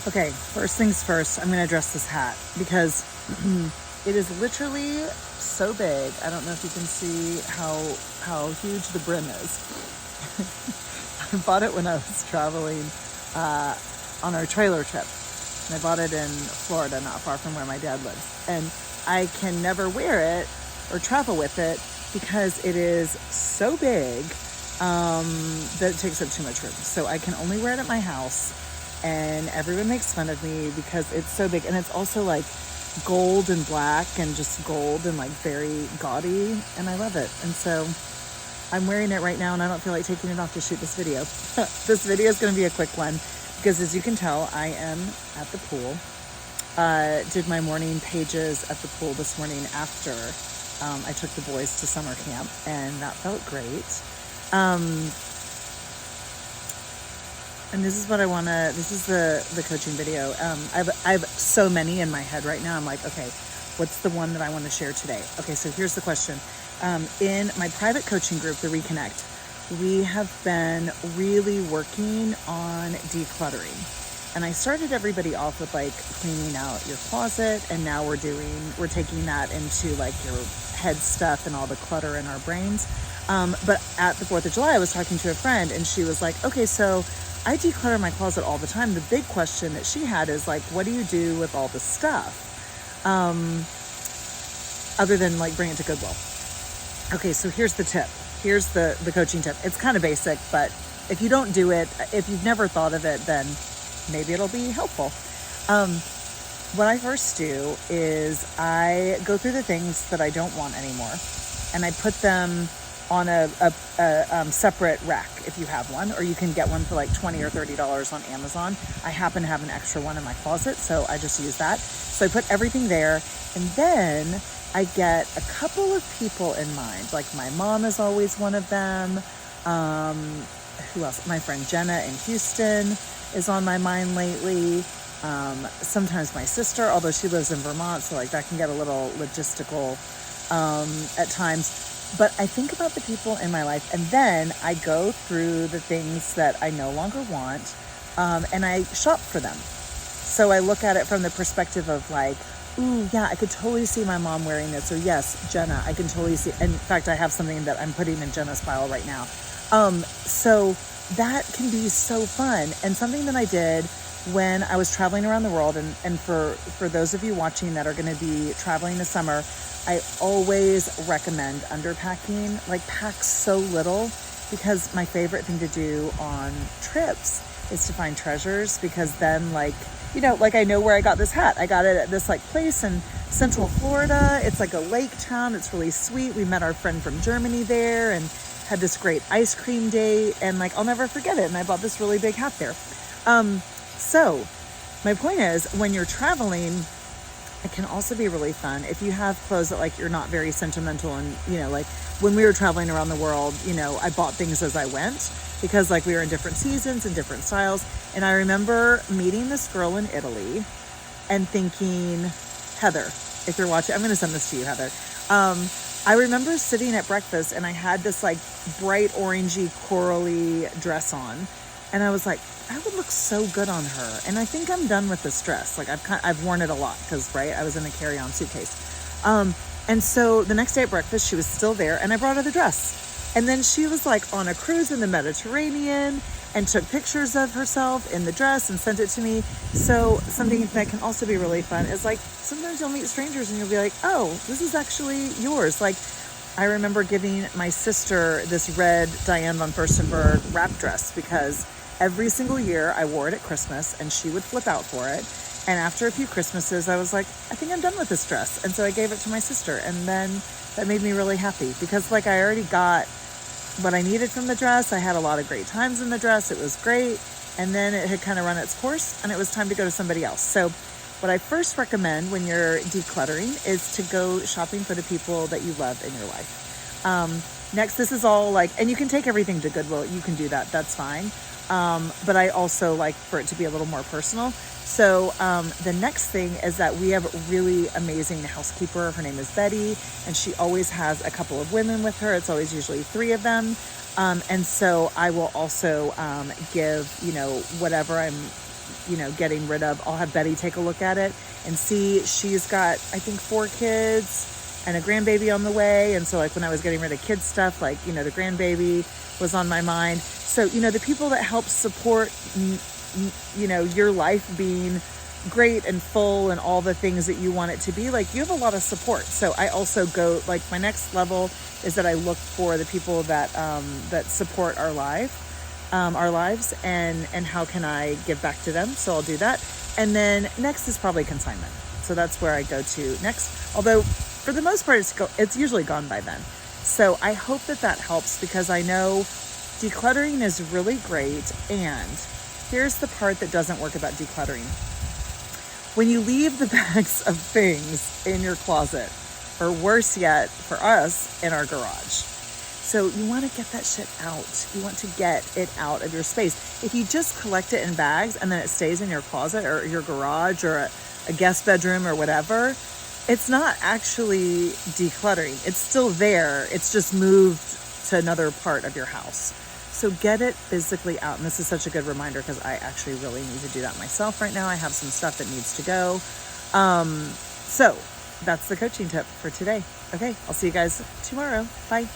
Okay, first things first, I'm going to address this hat because it is literally so big. I don't know if you can see how huge the brim is. I bought it when I was traveling on our trailer trip. And I bought it in Florida, not far from where my dad lives. And I can never wear it or travel with it because it is so big that it takes up too much room. So I can only wear it at my house. And everyone makes fun of me because it's so big. And it's also like gold and black and just gold and like very gaudy. And I love it. And so I'm wearing it right now and I don't feel like taking it off to shoot this video. This video is going to be a quick one because as you can tell, I am at the pool. Did my morning pages at the pool this morning after I took the boys to summer camp, and that felt great. And this is what I want to, this is the coaching video. I have so many in my head right now. I'm like, okay, what's the one that I want to share today? Okay, so here's the question. In my private coaching group, the Reconnect, we have been really working on decluttering. And I started everybody off with like cleaning out your closet. And now we're taking that into like your head stuff and all the clutter in our brains. But at the 4th of July, I was talking to a friend and she was like, okay, so I declutter my closet all the time. The big question that she had is like, what do you do with all the stuff? Other than like bring it to Goodwill. Okay, so here's the tip. Here's the coaching tip. It's kind of basic, but if you don't do it, if you've never thought of it, then maybe it'll be helpful. What I first do is I go through the things that I don't want anymore and I put them on a separate rack if you have one, or you can get one for like $20 or $30 on Amazon. I happen to have an extra one in my closet, so I just use that. So I put everything there, and then I get a couple of people in mind. Like my mom is always one of them. Who else? My friend Jenna in Houston is on my mind lately. Sometimes my sister, although she lives in Vermont, so like that can get a little logistical at times. But I think about the people in my life, and then I go through the things that I no longer want, and I shop for them. So I look at it from the perspective of like, ooh, yeah, I could totally see my mom wearing this. Or yes, Jenna, I can totally see. In fact, I have something that I'm putting in Jenna's pile right now. So that can be so fun. And something that I did when I was traveling around the world, and for those of you watching that are going to be traveling this summer, I always recommend underpacking. Like pack so little, because my favorite thing to do on trips is to find treasures, because then like, you know, like I know where I got this hat. I got it at this like place in Central Florida. It's like a lake town. It's really sweet. We met our friend from Germany there and had this great ice cream date, and like I'll never forget it. And I bought this really big hat there. So my point is, when you're traveling, it can also be really fun if you have clothes that like you're not very sentimental. And you know, like when we were traveling around the world, you know, I bought things as I went because like we were in different seasons and different styles. And I remember meeting this girl in Italy and thinking, Heather, if you're watching, I'm going to send this to you, Heather. I remember sitting at breakfast and I had this like bright orangey corally dress on, and I was like, I would look so good on her. And I think I'm done with this dress. Like I've worn it a lot because, right, I was in a carry-on suitcase. And so the next day at breakfast, she was still there and I brought her the dress. And then she was like on a cruise in the Mediterranean and took pictures of herself in the dress and sent it to me. So something that can also be really fun is like, sometimes you'll meet strangers and you'll be like, oh, this is actually yours. Like I remember giving my sister this red Diane von Furstenberg wrap dress because every single year I wore it at Christmas and she would flip out for it. And after a few Christmases, I was like, I think I'm done with this dress. And so I gave it to my sister. And then that made me really happy because like I already got what I needed from the dress. I had a lot of great times in the dress. It was great. And then it had kind of run its course and it was time to go to somebody else. So what I first recommend when you're decluttering is to go shopping for the people that you love in your life. Next, this is all like, and you can take everything to Goodwill. You can do that. That's fine. But I also like for it to be a little more personal. So the next thing is that we have a really amazing housekeeper. Her name is Betty, and she always has a couple of women with her. It's always usually 3 of them. And so I will also give, you know, whatever I'm getting rid of. I'll have Betty take a look at it and see. She's got, I think, 4 kids and a grandbaby on the way. And so like when I was getting rid of kids stuff, like, the grandbaby was on my mind. So, the people that help support, your life being great and full and all the things that you want it to be, like, you have a lot of support. So I also go, like, my next level is that I look for the people that support our lives, and how can I give back to them. So I'll do that. And then next is probably consignment. So that's where I go to next. Although for the most part, it's usually gone by then. So I hope that helps, because I know decluttering is really great. And here's the part that doesn't work about decluttering. When you leave the bags of things in your closet, or worse yet, for us, in our garage. So you want to get that shit out. You want to get it out of your space. If you just collect it in bags and then it stays in your closet or your garage or a guest bedroom or whatever, it's not actually decluttering. It's still there. It's just moved to another part of your house. So get it physically out. And this is such a good reminder, because I actually really need to do that myself right now. I have some stuff that needs to go. So that's the coaching tip for today. Okay, I'll see you guys tomorrow. Bye.